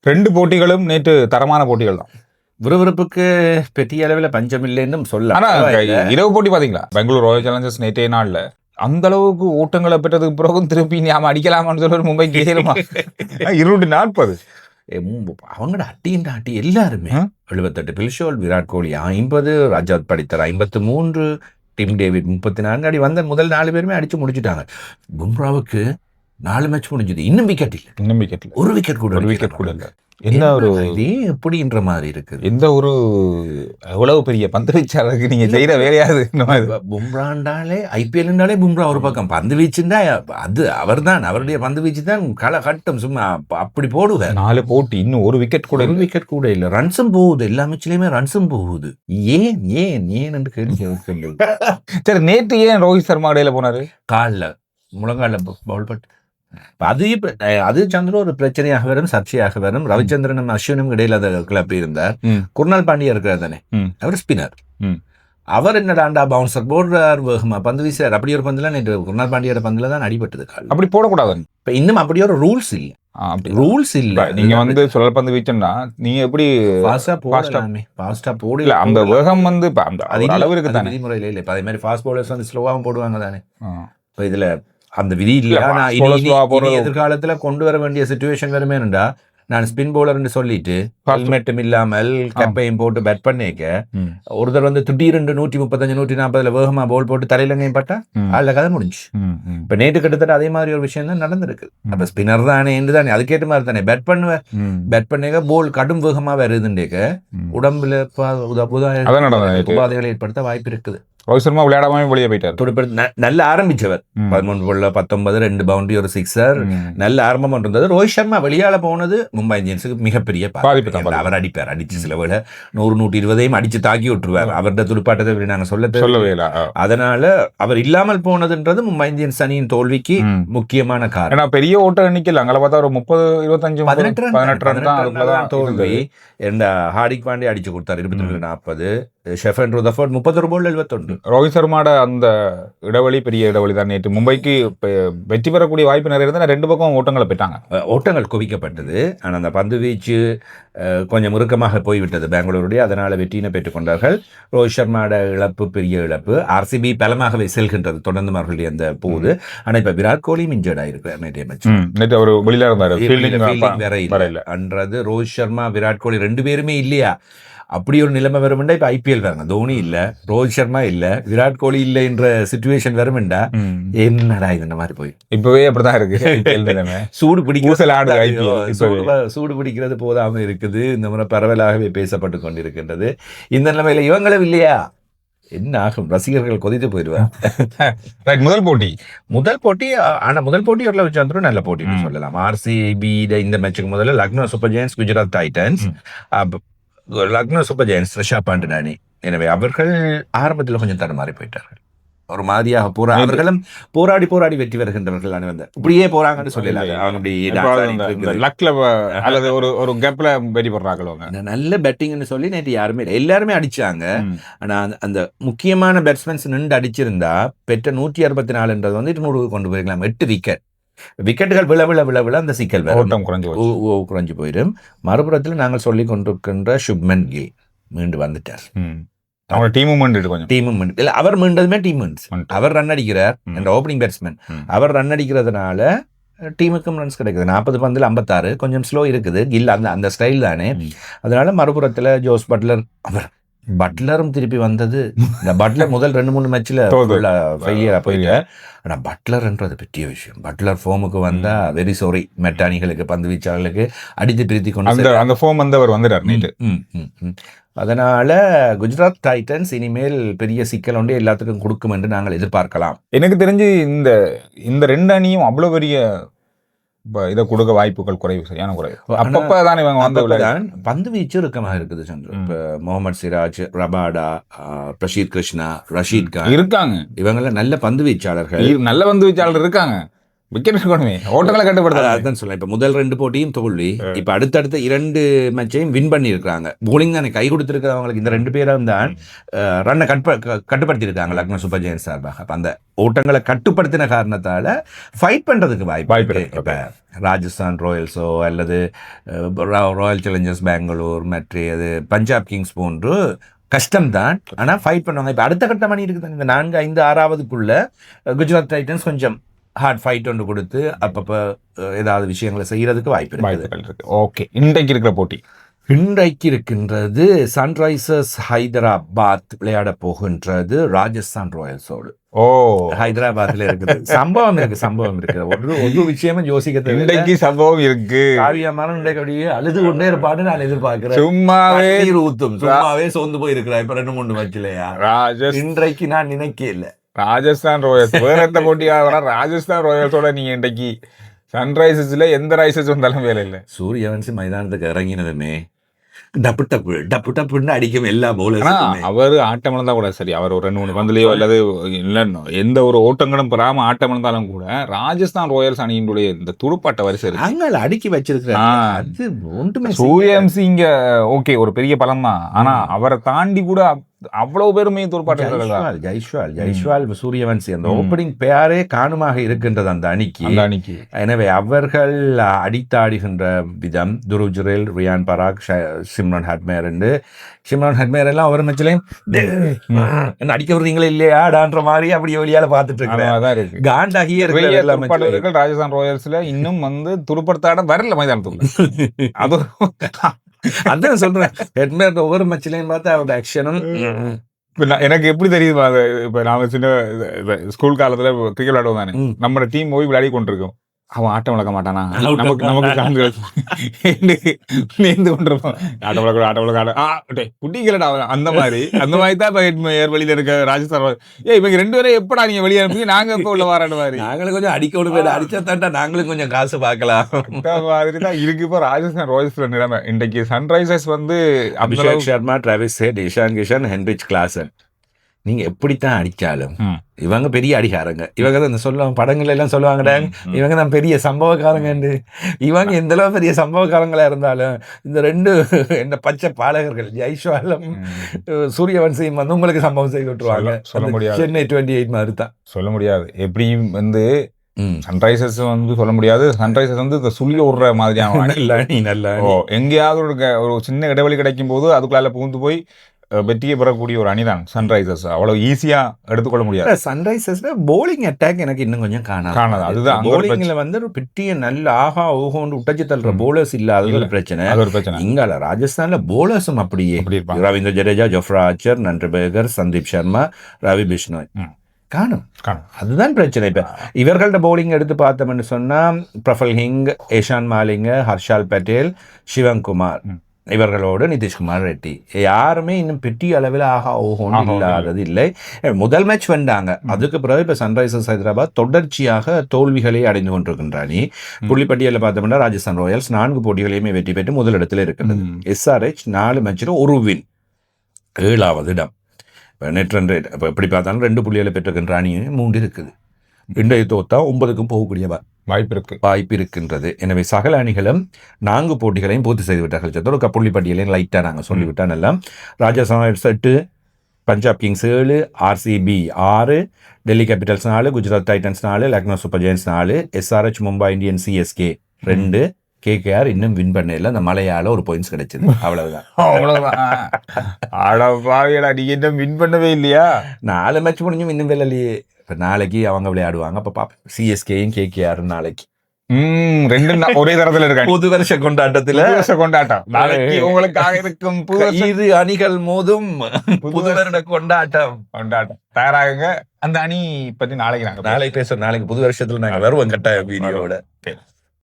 2 போட்டிகளும் நேற்று தரமான போட்டிகள் தான். விறுவிறுப்புக்கு பெரிய அளவில் பஞ்சம் இல்லைன்னு சொல்ல. ஆனா இரவு போட்டி பாத்தீங்களா, பெங்களூர் ராயல் சேலஞ்சர்ஸ் நேற்றைய நாள்ல அந்த அளவுக்கு ஓட்டங்களை பெற்றதுக்கு பிறகும் திருப்பி நாம அடிக்கலாமான்னு சொல்லி மும்பைக்கு ஏறுமா 240 அவங்களோட அட்டி எல்லாருமே 78 பில்ஷோல், விராட் கோலி 50, ரஜத் படித்தர் 53, டிம் டேவிட் 34 அடி வந்த முதல் 4 பேருமே அடிச்சு முடிச்சுட்டாங்க. பும்ராவுக்கு 4 மேட்ச் முடிஞ்சது, இன்னும் விக்கெட் இல்லை, ஒரு விக்கெட் கூட இல்லை. என்ன ஒரு எப்படின்ற மாதிரி இருக்குது. எந்த ஒரு எவ்வளவு பெரிய பந்து வீச்சாளருக்கு நீங்க செய்யற வேலையாது. பும்ராண்டாலே ஐபிஎல்னாலே பும்ரா ஒரு பக்கம், பந்து வீச்சுண்டா அது அவர் தான், அவருடைய பந்து வீச்சு தான் களை கட்டம். சும்மா அப்படி போடுவார். 4 போட்டி இன்னும் ஒரு விக்கெட் கூட இல்லை. ரன்ஸும் போகுது, எல்லா மேட்ச்லயுமே ரன்ஸும் போகுது. ஏன் என்று கேள்வி. சரி, நேற்று ஏன் ரோஹித் சர்மா இடையில போனாரு? காலில் முழங்கால பவுல் பட்டு அது சந்திர ஒரு பிரச்சனையாக வரும், சர்ச்சையாக வரும். ரவிச்சந்திரனும் அஸ்வினும் இடையில அதை கிளப்பி இருந்தார். குர்னால் பாண்டியா இருக்கிறார் தானே, அவர் ஸ்பின்னர். அவர் என்னடாண்டா பவுன்சர் போடுறார், வேகமா பந்து வீசுறார். அப்படி ஒரு பந்துல நேற்று குர்னால் பாண்டியோட பந்துல தான் அடிபட்டது கால். அப்படி போடக்கூடாது. இப்ப இன்னும் அப்படி ஒரு ரூல்ஸ் இல்ல. நீங்க வந்து சுழல் பந்து வீச்சுன்னா நீங்க எப்படி ஃபாஸ்டா போடல. அந்த வேகம் வந்து அந்த அளவு இருக்கு தானே, விதிமுறையில இல்ல. அதே மாதிரி ஃபாஸ்ட் பவுலர்ஸ் வந்து ஸ்லோவாகவும் போடுவாங்க தானே. இப்ப இதுல அந்த விதி இல்ல. எதிர்காலத்துல கொண்டு வர வேண்டிய சிச்சுவேஷன் வருமேனுண்டா, நான் ஸ்பின் பவுலர்னு சொல்லிட்டு ஹெல்மெட்டும் இல்லாமல் கப்பையும் போட்டு பேட் பண்ணிக்க ஒருத்தர் வந்து திடீரென்று 135 140 வேகமா பவுல் போட்டு தலையிலங்கையும் பட்டா அதுல கதை முடிஞ்சு. இப்ப நேற்று கிட்டத்தட்ட அதே மாதிரி ஒரு விஷயம் தான் நடந்திருக்கு. அப்ப ஸ்பின்னர் தானே என்று தானே அதுக்கேற்ற மாதிரி தானே பேட் பண்ணுவேன். பேட் பண்ணிக்க போல் கடும் வேகமா வருதுண்டேக்க உடம்புல உபாதைகளை ஏற்படுத்த வாய்ப்பு இருக்குது. ரோஹித் சர்மா விளையாடாம வெளியே போயிட்டார். நல்ல ஆரம்பிச்சவர், 13 போல்ல 19, 2 பவுண்டரி, ஒரு சிக்ஸர், நல்ல ஆரம்பம் இருந்தது. ரோஹித் சர்மா வெளியால போனது மும்பை இந்தியன்ஸுக்கு மிகப்பெரிய பாதிப்பு தான். அவர் அடிப்பார், அடிச்சு சில வேளை 100 120 அடிச்சு தாக்கி விட்டுருவார். அவருடைய துடுப்பாட்டத்தை நாங்க சொல்லவே இல்லை. அதனால அவர் இல்லாமல் போனதுன்றது மும்பை இந்தியன்ஸ் அணியின் தோல்விக்கு முக்கியமான காரணம். பெரிய ஓட்ட எண்ணிக்கை அங்கே பார்த்தா ஒரு 30 25 18 தோல்வி. ஹார்திக் பாண்டியா அடிச்சு கொடுத்தாரு 22 40, ஷெஃபன் ருதர்ஃபோர்ட் 31 போல் 71. ரோஹித் சர்மாட அந்த இடைவெளி பெரிய இடைவெளி தான். நேற்று மும்பைக்கு வெற்றி பெறக்கூடிய வாய்ப்பு நிறைய இருந்தால் 2 பக்கம் ஓட்டங்களை பெற்றாங்க. ஓட்டங்கள் குவிக்கப்பட்டது. ஆனால் அந்த பந்து வீச்சு கொஞ்சம் முறுக்கமாக போய்விட்டது பெங்களூருடைய. அதனால வெற்றியினை பெற்றுக்கொண்டார்கள். ரோஹித் சர்மாட இழப்பு பெரிய இழப்பு. ஆர்சிபி பலமாகவே செல்கின்றது தொடர்ந்து அவர்களுடைய அந்த போது. ஆனால் இப்ப விராட் கோலியும் இன்ஜர்ட் ஆயிருக்கிறார் நேற்றைய மேட்ச். நேற்று ஒரு வெளியில வேற இல்லை அன்றது. ரோஹித் சர்மா விராட் கோலி 2 பேருமே இல்லையா, அப்படி ஒரு நிலைமை வரும்டா. இப்ப ஐபிஎல் வேற, தோனி இல்ல, ரோஹித் சர்மா இல்ல, விராட் கோலி இல்ல என்ற சிச்சுவேஷன் வரும்டா. என்னடா இந்த மாதிரி போய் இப்பவே அப்படிதான் இருக்கு. சூடு பிடிக்கிறது போதாம இருக்குது. இந்த முறை பரவலாகவே பேசப்பட்டு கொண்டிருக்கின்றது. இந்த நிலைமையில இவங்களும் இல்லையா, என்ன ஆகும்? ரசிகர்கள் கொதித்து போயிடுவார். முதல் போட்டி ஆனா முதல் போட்டி ஒரு வச்சு நல்ல போட்டின்னு சொல்லலாம். ஆர்சிபி இந்த மேட்சுக்கு முதல்ல Lucknow super giants, Gujarat titans. Lucknow super giants Rishabh Pant அணி. எனவே அவர்கள் ஆரம்பத்தில் கொஞ்சம் தடுமாறி போயிட்டார்கள். ஒரு மாதிரியாக அவர்களும் போராடி வெற்றி வருகின்றவர்கள் வந்து இப்படியே போறாங்கன்னு சொல்லலாம். நல்ல பேட்டிங்னு சொல்லி நேற்று யாருமே இல்லை, எல்லாருமே அடிச்சாங்க. ஆனா அந்த முக்கியமான பேட்ஸ்மேன்ஸ் நின்று அடிச்சிருந்தா பெற்ற 164 வந்து 200 கொண்டு போயிருக்கலாம். 8 விக்கெட்டுகள் விழ அந்த சிக்கல் குறைஞ்சு போயிடும். மறுபுறத்தில் நாங்கள் சொல்லிக் கொண்டிருக்கின்ற சுப்மன் கில் மீண்டு வந்துட்டார். அவர் மீண்டதுமே டீம் அவர் ரன் அடிக்கிறார் என்ற ஓப்பனிங் பேட்ஸ்மேன். அவர் ரன் அடிக்கிறதுனால டீமுக்கும் ரன்ஸ் கிடைக்குது. 40 பந்தில் 56, கொஞ்சம் ஸ்லோ இருக்குது. கில் அந்த ஸ்டைல் தானே. அதனால மறுபுறத்தில் ஜோஸ் பட்லரும் திருப்பி வந்தது. இந்த பட்லர் முதல் 2-3 மேட்ச்ல ஃபெயிலியரா போயிட்டு. ஆனா பட்லர்ன்றது பெரிய விஷயம். பட்லர் ஃபோமுக்கு வந்தா வெரி சாரி, மெட்ட அணிகளுக்கு பந்து வீச்சாளர்களுக்கு அடித்து பிரித்தி கொண்டு அந்த ஃபோம் வந்து அவர் வந்துட்டார். அதனால குஜராத் டைட்டன்ஸ் இனிமேல் பெரிய சிக்கல் ஒன்று எல்லாத்துக்கும் கொடுக்கும் என்று நாங்கள் எதிர்பார்க்கலாம். எனக்கு தெரிஞ்சு இந்த 2 அணியும் அவ்வளவு பெரிய இதை கொடுக்க வாய்ப்புகள் குறைவு, சரியான குறைவு. அப்பப்பதான் இவங்க வந்து பந்து வீச்சு இறுக்கமாக இருக்குது சந்திர. இப்ப முகமது சிராஜ், ரபாடா, பிரசீத் கிருஷ்ணா, ரஷீத் கான் இருக்காங்க. இவங்கள நல்ல பந்து வீச்சாளர்கள் இருக்காங்க. விக்கெட் இருக்கணுமே, ஓட்டங்களை கட்டுப்படுத்த. அதான் சொல்ல, இப்ப முதல் 2 போட்டியும் தோல்வி, இப்ப அடுத்தடுத்த 2 மேட்சையும் வின் பண்ணி இருக்காங்க. போலிங் தானே கை கொடுத்திருக்கிறவங்களுக்கு இந்த 2 பேரும் தான் ரன்னை கட்டுப்படுத்தி இருக்காங்க லக்னோ சூப்பர் ஜெயன்ஸ் சார்பாக. அப்ப அந்த ஓட்டங்களை கட்டுப்படுத்தின காரணத்தால ஃபைட் பண்றதுக்கு வாய்ப்பு இருக்கு. இப்ப ராஜஸ்தான் ராயல்ஸோ அல்லது ராயல் சேலஞ்சர்ஸ் பெங்களூர் மற்றது பஞ்சாப் கிங்ஸ் போன்று கஷ்டம்தான், ஆனா ஃபைட் பண்ணுவாங்க. இப்ப அடுத்த கட்டம் பண்ணி இருக்குது இந்த 4, 5, 6ஆவதுக்குள்ள குஜராத் டைட்டன்ஸ் கொஞ்சம் ஹார்ட் ஃபைட் ஒன்று கொடுத்து அப்பப்போ ஏதாவது விஷயங்களை செய்யறதுக்கு வாய்ப்பு இருக்கு. ஓகே, இன்றைக்கு இருக்கிற போட்டி இன்றைக்கு இருக்கின்றது சன்ரைசர்ஸ் ஹைதராபாத் விளையாட போகின்றது ராஜஸ்தான் ராயல்ஸோடு. ஹைதராபாத்ல இருக்குது. சம்பவம் இருக்கு. ஒரு விஷயமும் யோசிக்க இன்றைக்கு சம்பவம் இருக்கு. காவியமான அப்படியே அழுது கொண்டே இருப்பாடு நான் எதிர்பார்க்கிறேன். சும்மாவே ஊத்தும், சும்மாவே சோர்ந்து போயிருக்கிறேன். இப்ப 2-3 மேட்ச்லயா இன்றைக்கு நான் நினைக்க இல்லை. ராஜஸ்தான் ராயல்ஸ் வேற எந்த போட்டியாக ராஜஸ்தான் ராயல்ஸோட நீங்க இன்றைக்கு சன்ரைசர்ஸ்ல எந்த ரைசர்ஸ் வந்தாலும் வேலை இல்லை. சூரியவன்சி மைதானத்துக்கு இறங்கினதுமே டப்பு டப்புன்னு அடிக்கும் எல்லா பவுலர்ஸும். அவர் ஆட்டம் இழந்தா கூட சரி, அவர் ஒரு 2-3 பந்துலையோ அல்லது இல்லைன்னு எந்த ஒரு ஓட்டங்களும் பெறாம ஆட்டம் இழந்தாலும் கூட ராஜஸ்தான் ராயல்ஸ் அணியினுடைய இந்த துடுப்பாட்ட வரிசை அங்க அடுக்கி வச்சிருக்கிறாங்க. சூரியவன்சி இங்க ஓகே ஒரு பெரிய பலம் தான், ஆனா அவரை தாண்டி கூட அவ்வளவு பேருமே துடுப்பாட்ட ஜெய்ஸ்வால் சூரியவன்சி அந்த ஓப்பனிங் பேரே காணுமாக இருக்கின்றது அந்த அணிக்கு. எனவே அவர்கள் அடித்தாடுகின்ற விதம் துருவ் ஜுரேல், ரியான் பராக், சிம்ரன் ஹட்மேர் எல்லாம் ஒரு மேட்ச்லயும் என்ன அடிக்க விடுறீங்களே இல்லையாடான்ற மாதிரி அப்படி வழியால பாத்துட்டு இருக்காங்க. காண்டாகியே இருக்கு. ராஜஸ்தான் ராயல்ஸ்ல இன்னும் வந்து துடுப்படுத்தாட வரல மைதானத்துக்குள்ள. அது அதான் சொல்றேன், ஹெட்மேர் ஒவ்வொரு மேட்ச்லயும் பார்த்தா அவரோட ஆக்ஷனும் எனக்கு எப்படி தெரியுது. இப்ப நாம சின்ன ஸ்கூல் காலத்துல கிரிக்கெட் விளையாடுவோம் தானே, நம்ம டீம் போய் விளையாடி கொண்டிருக்கோம். அவன் ஆட்டம் வளர்க்க மாட்டானா, நமக்கு நேர்ந்து கொண்டிருப்போம். ஆட்டம் வளர்க்க குட்டிகளா அந்த மாதிரி தான் வழியில இருக்க ராஜஸ்தான். இவங்க 2 பேரும் எப்படா நீங்க வெளியே அனுப்பி நாங்க இப்ப உள்ள வாராடு மாதிரி நாங்களும் கொஞ்சம் அடிச்சா தாண்டா நாங்களும் கொஞ்சம் காசு பார்க்கலாம் மாதிரி தான் இருக்கு இப்போ ராஜஸ்தான் ராயல்ஸ்ல நிலைமை. இன்றைக்கு சன்ரைசர்ஸ் வந்து Abhishek Sharma, Travis Head, Ishan Kishan, Heinrich Klaasen நீங்க எப்படித்தான் அடிச்சாலும் இவங்க பெரிய அடிகாரங்க. இவங்க தான் இந்த சொல்லுவாங்க படங்கள் எல்லாம் சொல்லுவாங்கடா, இவங்க தான் பெரிய சம்பவக்காரங்க. இவங்க எந்த அளவு பெரிய சம்பவக்காரங்களா இருந்தாலும் இந்த 2 என்ன பச்சை பாலகர்கள் ஜெய்ஸ்வாலும் சூரியவன்சியும் வந்து உங்களுக்கு சம்பவம் செய்து விட்டுருவாங்க. சொல்ல முடியாது. சென்னை 28 மாதிரி தான் சொல்ல முடியாது. எப்படியும் வந்து சன்ரைசர்ஸ் வந்து சொல்ல முடியாது. சன்ரைசர்ஸ் வந்து இந்த சுள்ளி விடுற மாதிரியான எங்கேயாவது ஒரு சின்ன இடைவெளி கிடைக்கும் போது அதுக்குள்ள புகுந்து போய் வெற்றியை பெறக்கூடிய ஒரு அணிதான் சன்ரைசர்ஸ். அவ்வளவு ஈஸியா எடுத்துக்கொள்ள முடியாது. சன்ரைசர்ஸ்ல போலிங் அட்டாக் எனக்கு இன்னும் கொஞ்சம் காணாது. அதுதான் போலிங்ல வந்து ஒரு பெரிய நல்ல ஆஹா ஓஹோன்னு உட்டச்சு தள்ளுற போலர்ஸ் இல்லாத ஒரு பிரச்சனை. இங்கால ராஜஸ்தான்ல போலர்ஸும் அப்படியே ரவீந்திர ஜடேஜா, ஜோஃப்ரா ஆர்ச்சர், நன்ட்ரபேகர், சந்தீப் சர்மா, ரவி பிஷ்ணோய் காணும். அதுதான் பிரச்சனை. இப்ப இவர்களோட போலிங் எடுத்து பார்த்தோம்னு சொன்னா பிரஃபல் ஹிங், ஏஷான் மாலிங்க, ஹர்ஷால் பட்டேல், சிவங்குமார் இவர்களோடு நிதிஷ்குமார் ரெட்டி யாருமே இன்னும் பெரிய அளவில் ஆகா ஓஹோன்னு இல்லாதது இல்லை. முதல் மேட்ச் வென்றாங்க. அதுக்கு பிறகு இப்ப சன்ரைசர்ஸ் ஹைதராபாத் தொடர்ச்சியாக தோல்விகளை அடைந்து கொண்டிருக்கின்ற அணி. புள்ளிப்பட்டியலில் பார்த்தோம்னா ராஜஸ்தான் ராயல்ஸ் 4 போட்டிகளையுமே வெற்றி பெற்று முதலிடத்தில் இருக்கிறது. SRH 4 மேட்சில் 1 வின், 7வது இடம். நெட் ரன் ரேட் இப்போ எப்படி பார்த்தாலும் 2 புள்ளிகளை பெற்றிருக்கின்ற அணி 3 இருக்குது. இன்றைய தோத்தா 9க்கும் போகக்கூடிய வாய்ப்பு இருக்கின்றது. எனவே சகல அணிகளும் 4 போட்டிகளையும் பூர்த்தி செய்து விட்டார்கள். ஒரு புள்ளி பட்டியலையும் லைட்டாக நாங்கள் சொல்லிவிட்டான் எல்லாம். Rajasthan Royals 8, Punjab Kings 7, RCB 6, Delhi Capitals 4, Gujarat Titans 4, Lucknow super Giants 4, SRH Mumbai Indians CSK 2, KKR இன்னும் வின் பண்ணல. அந்த மலையால ஒரு பாயிண்ட்ஸ் கிடைச்சது. அவ்வளவுதான். வின் பண்ணவே இல்லையா? 4 மேட்ச் முடிஞ்சும் இன்னும் விளையாடலையே. இப்ப நாளைக்கு அவங்க விளையாடுவாங்க. அப்ப பாப்பேன் CSKயும் KKR நாளைக்கு 2 ஒரே தரத்துல இருக்காங்க. புது வருஷ கொண்டாட்டம் நாளைக்கு உங்களுக்காக இருக்கும். இரு அணிகள் மோதும் புது வருட கொண்டாட்டம் தயாராகுங்க. அந்த அணி பத்தி நாளைக்கு பேசுறோம். நாளைக்கு புது வருஷத்துல நாங்க வருவோம் கட்டாய வீடியோட.